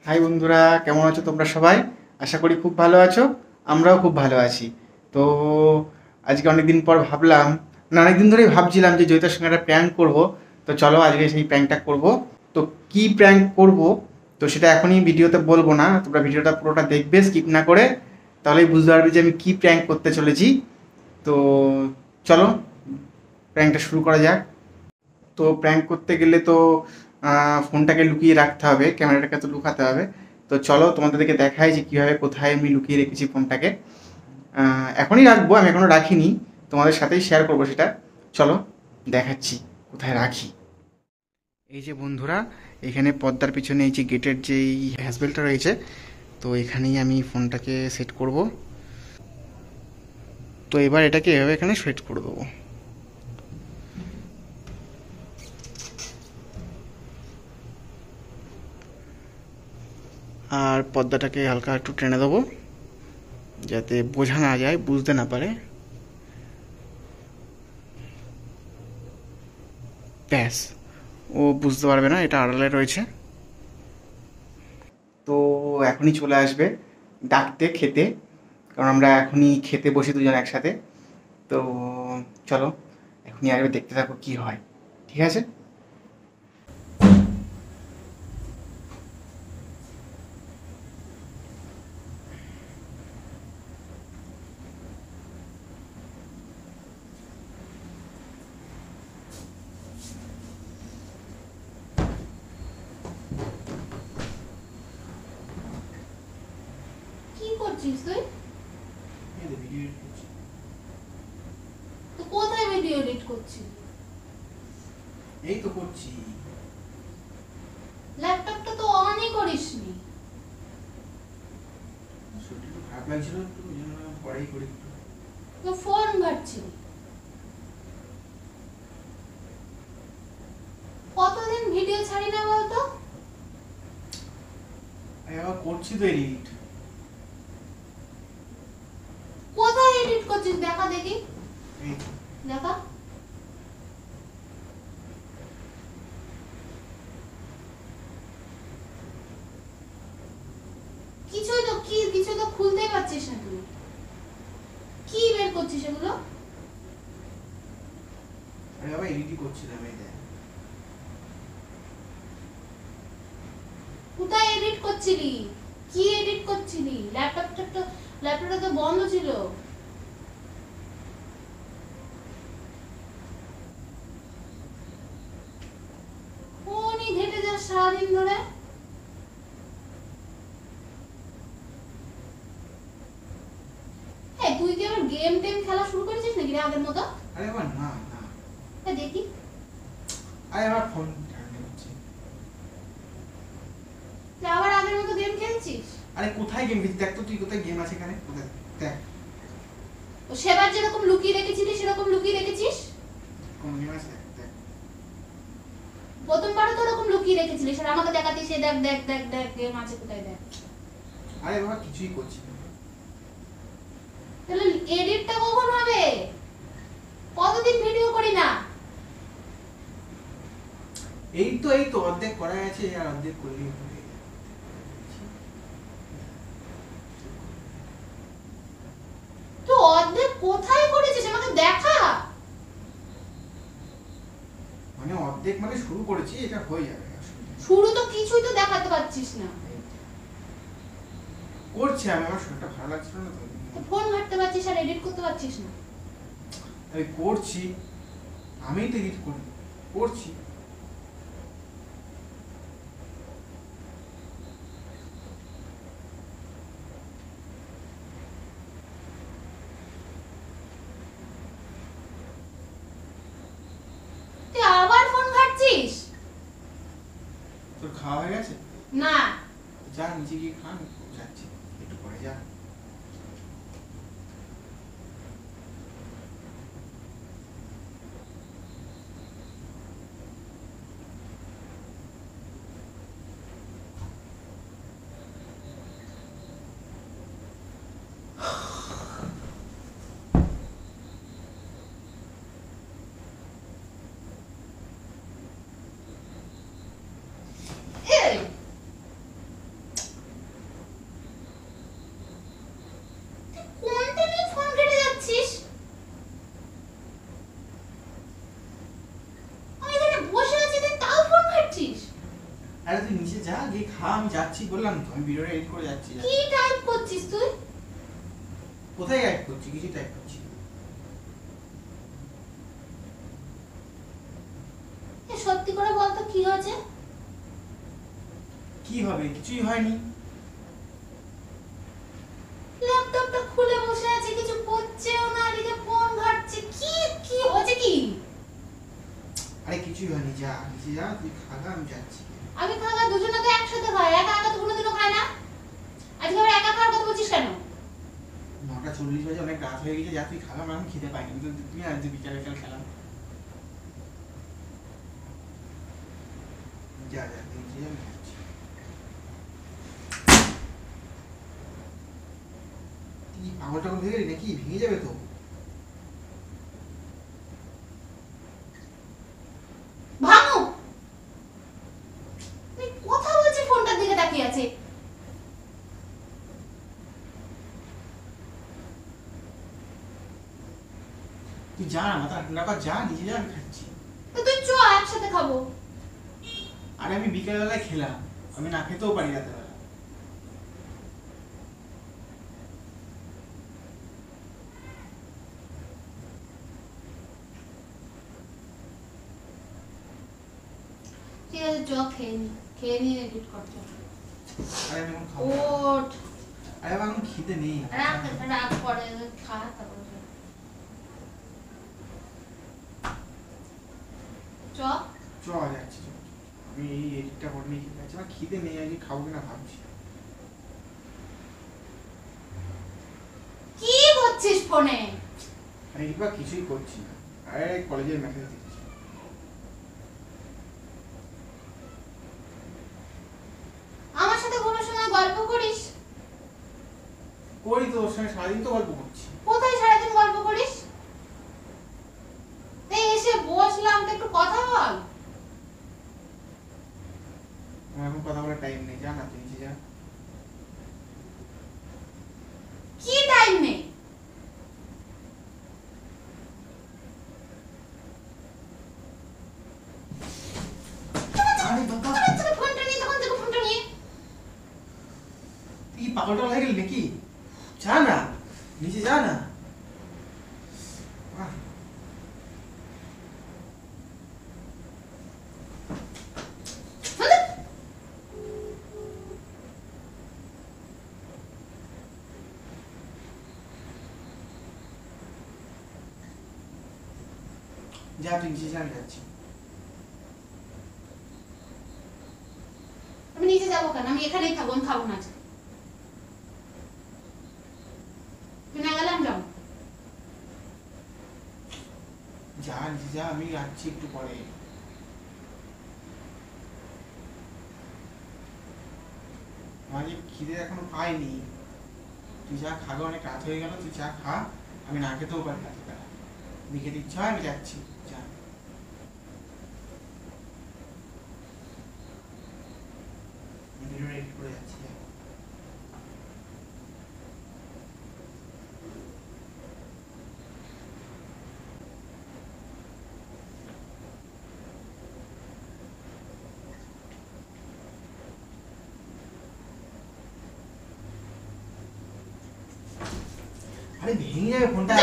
High বন্ধুরা, কেমন আছো তোমরা সবাই? আশা করি খুব ভালো আছো। আমরাও খুব ভালো আছি। তো আজকে অনেকদিন পর ভাবলাম, না অনেকদিন ধরেই ভাবছিলাম যে জয়িতার সঙ্গে একটা প্র্যাঙ্ক করবো। তো চলো আজকে সেই প্র্যাঙ্কটা করব। তো কি প্র্যাঙ্ক করব তো সেটা এখনই ভিডিওতে বলবো না, তোমরা ভিডিওটা পুরোটা দেখবে স্কিপ না করে, তাহলেই বুঝতে পারবে যে আমি কি প্র্যাঙ্ক করতে চলেছি। তো চলো প্র্যাঙ্কটা শুরু করা যাক। তো প্র্যাঙ্ক করতে গেলে তো ফোনটাকে লুকিয়ে রাখতে হবে, ক্যামেরাটাকে তো লুকাতে হবে। তো চলো তোমাদেরকে দেখাই যে কীভাবে কোথায় আমি লুকিয়ে রেখেছি ফোনটাকে। এখনই রাখবো, আমি এখনও রাখিনি, তোমাদের সাথেই শেয়ার করবো সেটা। চলো দেখাচ্ছি কোথায় রাখি। এই যে বন্ধুরা, এখানে পর্দার পিছনে এই যে গেটের যেই হ্যান্ডবেলটা রয়েছে, তো এখানেই আমি ফোনটাকে সেট করব। তো এবার এটাকে এভাবে এখানে সেট করে দেবো। আর পর্দাটাকে হালকা একটু টেনে দেবো যাতে বোঝা না যায়, বুঝতে না পারে। ব্যাস, ও বুঝতে পারবে না এটা আড়ালে রয়েছে। তো এখনই চলে আসবে ডাকতে খেতে, কারণ আমরা এখনই খেতে বসি দুজন একসাথে। তো চলো এখনই আসবে, দেখতে থাকো কি হয়। ঠিক আছে। কি করছিস তুই? তো কোথায় ভিডিও এডিট করছিস? এই তো করছি। ল্যাপটপটা তো অনই করিসনি। শরীরটা খারাপ লাগছিল, একটু ওই জন্য পরেই করি। তো ফোন ঘাটছিলি। কতদিন ভিডিও ছাড়ি না বলতো? আমি আবার করছি তো এডিট। কোথায় এডিট করছিস দেখা দেখি। দেখা। কিছু তো খুলতেই পারছিস না তুই। কি বের করছিস এগুলো? আমি আবার এডিটই করছিলাম, এই দেখ। কোথায় এডিট করছিলি? কি এডিট করছিলি? ল্যাপটপটা তো বন্ধ ছিল। ফোনই ঘেটে যাস সারাদিন ধরে। তুই কি আবার গেম টেম খেলা শুরু করেছিস নাকি রে আগের মতো? আরে আবার না না, দেখি। আরে আবার ফোন ঠান্ডা হচ্ছে। তুই আবার আগের মতো গেম খেলছিস? আরে কোথায় গেম খেলছিস? দেখ তো তুই কোথায় গেম আছে এখানে, কোথায় দেখ। ও সেবার যেরকম লুকিয়ে রেখেছিলি সেরকম লুকিয়ে রেখেছিস? কোন গেম আছে দেখ। প্রথমবারও তো ওরকম লুকিয়ে রেখেছিলিস আর আমাকে দেখাতিস সে দেখ দেখ দেখ দেখ গেম আছে কোথায় দেখ। আরে বাবা কিছুই করছি না। তাহলে এডিটটা কখন হবে? কতদিন ভিডিও করি না? এই তো অর্ধেক করা আছে, আর অর্ধেক করলেই হবে। তো অর্ধেক কোথায় করেছিস আমাকে দেখা। মানে অর্ধেক মানে শুরু করেছি, এটা হয়ে যাবে। শুরু তো কিছুই তো দেখাতে পারছিস না। করছি আমি, আমার শরীরটা ভালো লাগছিল না তো। ফোন ঘাটতে পারছিস আর এডিট করতে পারছিস না। আমি করছি, আমিই তো এডিট করছি। তুই আবার ফোন ঘাটছিস? তোর খাওয়া হয়ে গেছে? না। যা নিচে গিয়ে খা, আমি যাচ্ছি একটু পরে, যা। যা গিয়ে খা, আমি যাচ্ছি বললাম তো, আমি ভিডিওটা এডিট করে যাচ্ছি। কি টাইপ করছিস তুই? কোথায় টাইপ করছি? কিছু টাইপ করছি। সত্যি করে বল তো কি হয়েছে? কি হবে? কিছুই হয়নি। ল্যাপটপটা খুলে বসে আছে, কিছু করছেও না, এদিকে ফোন ঘাটছে। কি কি হয়েছে কি? আরে কিছুই হয়নি, যা নিচে যা, তুই খাগা, আমি যাচ্ছি। আমি খাওয়া দুজনে তো একসাথে খাই, একা একা তো কোনোদিনও খায় না। আজকে আবার একা খাওয়ার কথা বলছিস কেন? 9:40 বাজে, অনেক রাত হয়ে গেছে, যা তুই খাগা, আমি খেতে পাইনি। তুমি আজ বিকাল বিকাল খেলাম। যা যা নিচে যা, আমি যাচ্ছি। তুই পাগল টাগল হয়ে গেলি নাকি? ভেঙে যাবে তো। ভাঙো। তুই কথা বলছিস, ফোনটার দিকে তাকিয়ে আছে। তুই যা না, মাথা ঠান্ডা কর, যা নিচে যা, আমি খাচ্ছি। তো তুই চ, একসাথে খাবো। আরে আমি বিকেল বেলায় খেলাম, আমি না খেতেও পারি রাতের বেলা। ঠিক আছে, চ খেয়ে নিয়ে এডিট করতে। আরে আমি এখন খাবো না। ওঠ। আরে আমার এখন খিদে নেই। রাগ করে খা, তারপরে চ। চ যাচ্ছি, চ। আমি এই এডিটটা করে নিয়ে খেতে যাচ্ছি, আমার খিদে নেই, আজকে খাবো কিনা ভাবছি। কি করছিস ফোনে? আমি কিংবা কিছুই করছি না, আরে কলেজের মেসেজ দিচ্ছি। আমার সাথে কোনো সময় গল্প করিস? করি তো, ওর সঙ্গে সারাদিন তো গল্প করছি। কোথায় সারাদিন গল্প করিস? এই এসে বসলাম, তো একটু কথা বল। আমার এখন কথা বলার টাইম নেই, যা না তুই নিচে যা। কি টাইম নেই? আরে বাবা, ফোনটা নিয়ে, তখন থেকে ফোনটা নিয়ে। তুই কি পাগল টাগল হয়ে গেলি নাকি? যা না, নিচে যা না। আহ, যা তুই নিচে যা, আমি যাচ্ছি। আমি নিচে যাবো কেন? আমি এখানেই থাকবো, আমি খাবো না আজকে। তুই না গেলে আমি যাবো। যা নিচে যা, আমি যাচ্ছি একটু পরে। আমার যে খিদে এখনো পাইনি। তুই যা খাগা, অনেক রাত হয়ে গেল, তুই যা খা, আমি না খেতেও পারি রাতের বেলা। তুমি খেতে ইচ্ছা হয়, আমি যাচ্ছি, যা। ভিডিও এডিট করে যাচ্ছি, যা। আরে ভেঙে যাবে ফোনটা।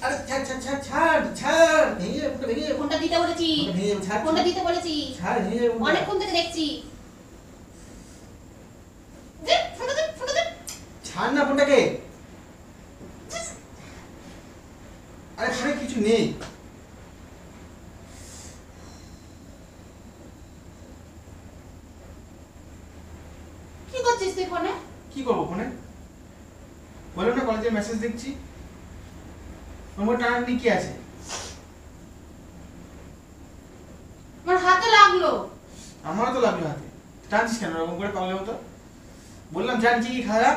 আরে ছাড় ছাড় ছাড় ছাড় ছাড়, ভেঙে যাবে ফোনটা, ভেঙে যাবে। ফোনটা দিতে বলেছি। ফোনটা ভেঙে যাবে, ছাড় ফোনটা দিতে বলেছি। ছাড়, ভেঙে যাবে ফোনটা। অনেকক্ষণ থেকে দেখছি। দে, ফোনটা দে, ফোনটা দে। ছাড় না ফোনটাকে। আরে ফোনে কিছু নেই। কি করছিস তুই ফোনে? কি করবো ফোনে? বললাম না কলেজের মেসেজ দেখছি। নম্বর টানার নিয়ে কি আছে? আমার হাতে লাগলো। আমারও তো লাগলো হাতে। টানছিস কেন ওরকম করে পাগলের মতো? বললাম যা নিচে কি খাওয়া।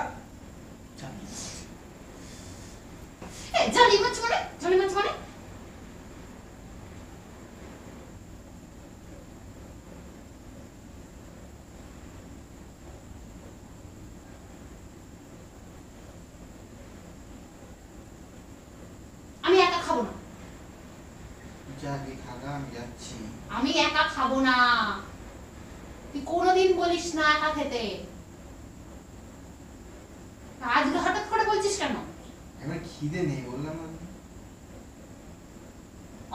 এই ঝালি মাছ মানে, ঝালি মাছ মানে। আমি একা খাবো না। যাবি খাগা, আমি যাচ্ছি। আমি একা খাবো না, তুই কোনোদিন বলিস না একা খেতে, আজকে হঠাৎ করে বলছিস কেন? আমার খিদে নেই বললাম না।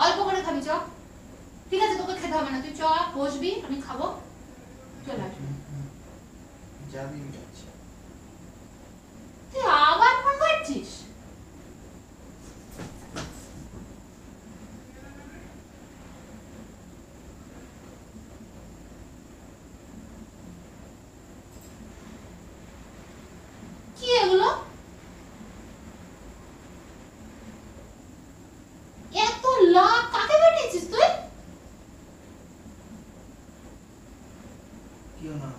অল্প করে খাবি, চ। ঠিক আছে, তোকে খেতে হবে না, তুই চ, বসবি, আমি খাবো, চলে আসবি। যাবি, আমি যাচ্ছি। তুই আবার ফোন করছিস? কি এগুলো? এত লাভ কাকে পাঠিয়েছিস তুই? কেউ না।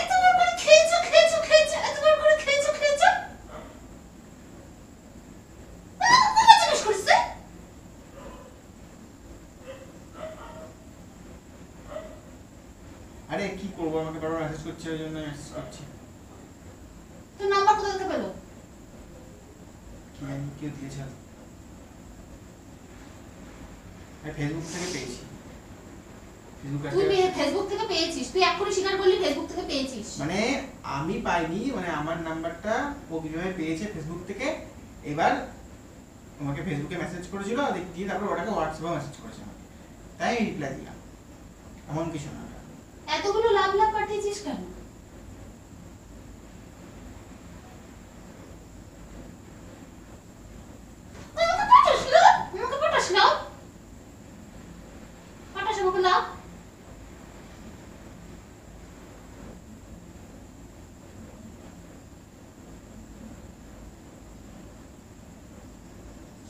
এতবার করে খেয়েছো, খেয়েছো, খেয়েছো, এতবার করে খেয়েছো, খেয়েছো। কোথায় জিজ্ঞেস করিস তুই? আরে কি করবো, আমাকে বারবার মেসেজ করছে, ওই জন্য মেসেজ করছি। তোর নাম্বার কোথা থেকে পেলো? কি জানি কেউ দিয়েছে, আমি ফেসবুক থেকে পেয়েছি। তুই ফেসবুক থেকে পেয়েছিস? তুই এখনই স্বীকার করলি ফেসবুক থেকে পেয়েছিস? মানে আমি পাইনি, মানে আমার নাম্বারটা ও কিভাবে পেয়েছে ফেসবুক থেকে। এবার আমাকে ফেসবুকে মেসেজ করেছিল, দিয়ে তারপর ওটাকে হোয়াটসঅ্যাপে মেসেজ করেছে আমাকে, তাই আমি রিপ্লাই দিলাম। এমন কিছু না। এতগুলো লাভ লাভ পাঠিয়েছিস কেন? আমাকে পাঠাস না, আমাকে পাঠাস না, পাঠাস আমাকে লাভ।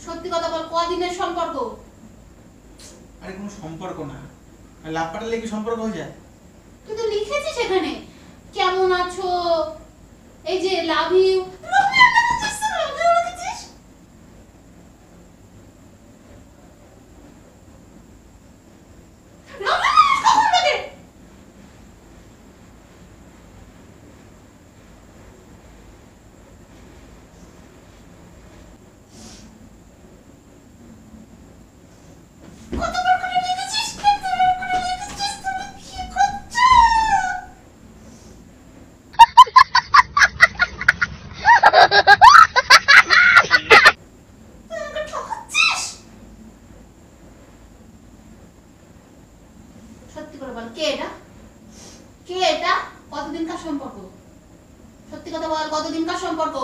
সত্যি কথা বল, কদিনের সম্পর্ক? আরে কোনো সম্পর্ক না, লাভ পাঠালে কি সম্পর্ক হয়ে যায়? তুই তো লিখেছিস এখানে কেমন আছো, এই যে লাভ ইউ, লাভ ইউ লিখেছিস, লাভ ইউ লিখেছিস। লাভ ইউ কখন লাগে? কতবার করে লিখেছিস, কতবার করে লিখেছিস, তুমি কি করছো? তুই আমাকে ঠকাচ্ছিস। সত্যি করে বল, কে এটা? কে এটা? কতদিনকার সম্পর্ক? সত্যি কথা বল, কতদিনকার সম্পর্ক?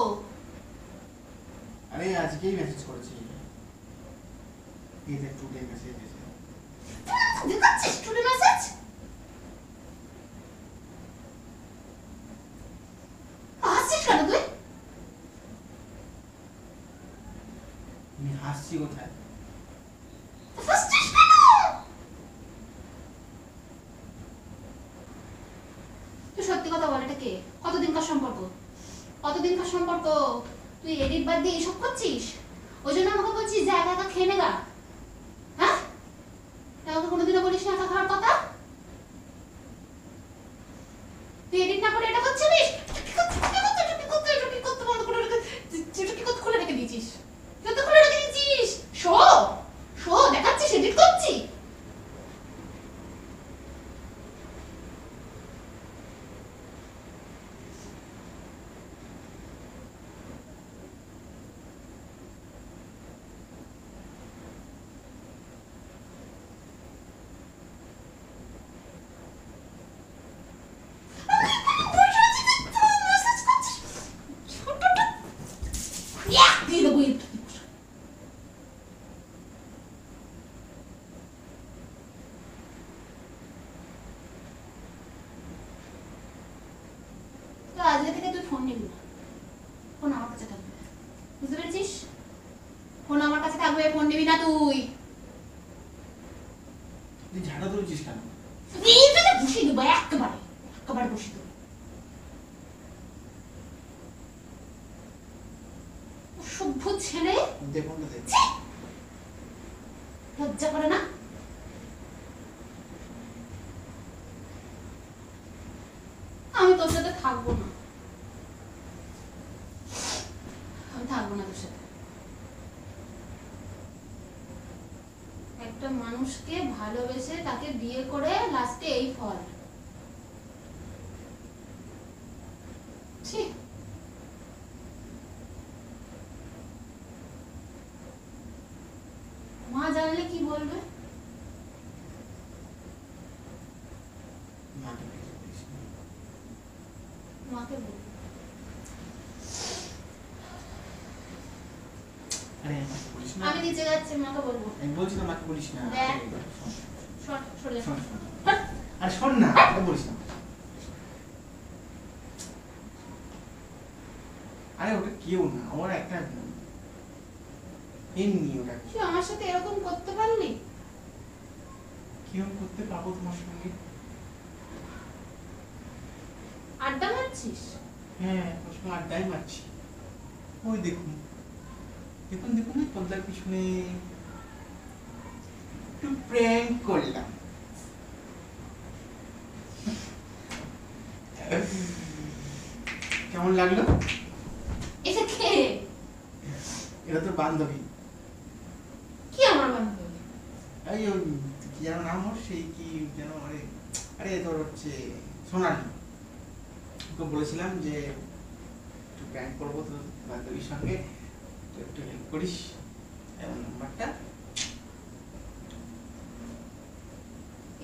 আরে আজকেই মেসেজ করেছি, এই যে টুডে মেসেজ এসেছে। দেখাচ্ছিস টুডে মেসেজ? হাসছিস কেন তুই? আমি হাসছি কোথায়? হাসছিস কেন? তুই সত্যি কথা বল, এটা কে? কতদিনকার সম্পর্ক? কতদিনকার সম্পর্ক? তুই এডিট বাদ দিয়ে এসব করছিস? ওই জন্য আমাকে বলছিস যে একা একা খেয়ে নেগা? হ্যাঁ, আমাকে কোনোদিনও বলিস না একা খাওয়ার কথা। তুই এডিট না করে এটা করছিস? খুলে রেখে দিয়েছিস, খুলে রেখে দিয়েছিস। শো শো দেখাচ্ছিস এডিট করছি। দিয়ে দেবো একটু। তো আজকে থেকে তুই ফোন নিবি না, ফোন আমার কাছে থাকবে, বুঝতে পেরেছিস? ফোন আমার কাছে থাকবে, ফোন নিবি না তুই। তুই ঝাড়া তুলছিস কেন? এইটাকে বসিয়ে দেবো একেবারে, একেবারে বসিয়ে দেবো। অসভ্য ছেলে, দেখুন না দেখ। লজ্জা করে না? তোর সাথে থাকবো না, আমি থাকবো না তোর সাথে। একটা মানুষকে ভালোবেসে তাকে বিয়ে করে লাস্টে এই ফল। ছি। মা জানলে কি বলবে? মাকে বলবে। আরে আমাকে বলিস না। আমি নিচে যাচ্ছি, মাকে বলবো। আমি বলছি না, মাকে বলিস না। দেখ। সরে যা। শোন, শোন। আরে শোন না, এটা বলিস না। আরে ওটা কেউ না, ওর একটা এমনি ওটা। তুই আমার সাথে এরকম করতে পারলি? কেউ করতে পারবো তোমার সঙ্গে? আড্ডা মারছিস? হ্যাঁ, ওর সঙ্গে আড্ডাই মারছি। ওই দেখুন দেখুন দেখুন, ওই পর্দার পিছনে একটু প্র্যাঙ্ক করলাম। কেমন লাগলো? এটা কে? এটা তোর বান্ধবী। কি আমার বান্ধবী? এই ওই কি যেন নাম ওর, সেই কি যেন, আরে আরে তোর হচ্ছে সোনালি। ওকে বলেছিলাম যে একটু প্র্যাঙ্ক করবো তোর বান্ধবীর সঙ্গে, তো একটু হেল্প করিস। এমন নাম্বারটা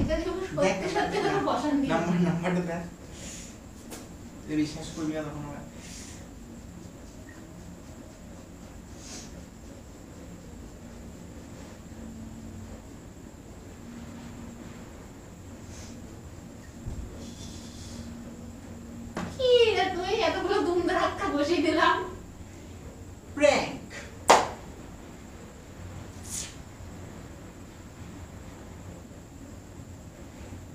এটা দেখে আমার সত্যি সত্যি কোনো পছন্দ নেই। নাম্বারটা দেখ, তুই বিশ্বাস করবি না তখন আবার। কি রে তুই, এতগুলো দুম ধাক্কা বসিয়ে দিলাম। প্র্যাঙ্ক।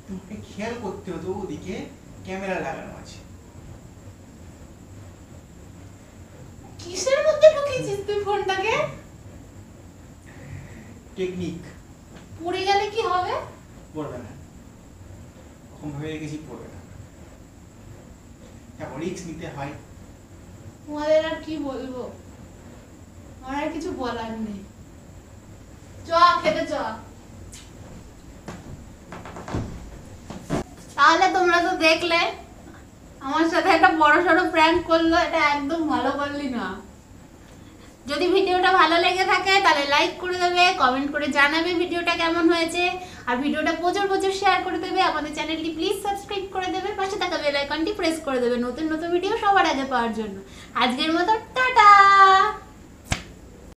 তোমাকে খেয়াল করতে হতো, ওদিকে ক্যামেরা লাগানো আছে। কিসের মধ্যে ঢুকিয়েছিস তুই ফোনটাকে? টেকনিক। পড়ে গেলে কি হবে? পড়বে না, ওরকম ভেবে রেখেছি পড়বে না। হ্যাঁ, রিস্ক নিতে হয়। তোমাদের আর কি বলবো, আমার আর কিছু বলার নেই। চ খেতে চ। তাহলে তোমরা তো দেখলে আমার সাথে একটা বড়সড় প্র্যাঙ্ক করলো, এটা একদম ভালো করলি না। যদি ভিডিওটা ভালো লেগে থাকে তাহলে লাইক করে দেবে, কমেন্ট করে জানাবে ভিডিওটা কেমন হয়েছে, আর ভিডিওটা প্রচুর প্রচুর শেয়ার করে দেবে। আমাদের চ্যানেলটি প্লিজ সাবস্ক্রাইব করে দেবে, পাশে থাকা বেল আইকনটি প্রেস করে দেবে নতুন নতুন ভিডিও সবার আগে পাওয়ার জন্য। আজকের মতো টাটা।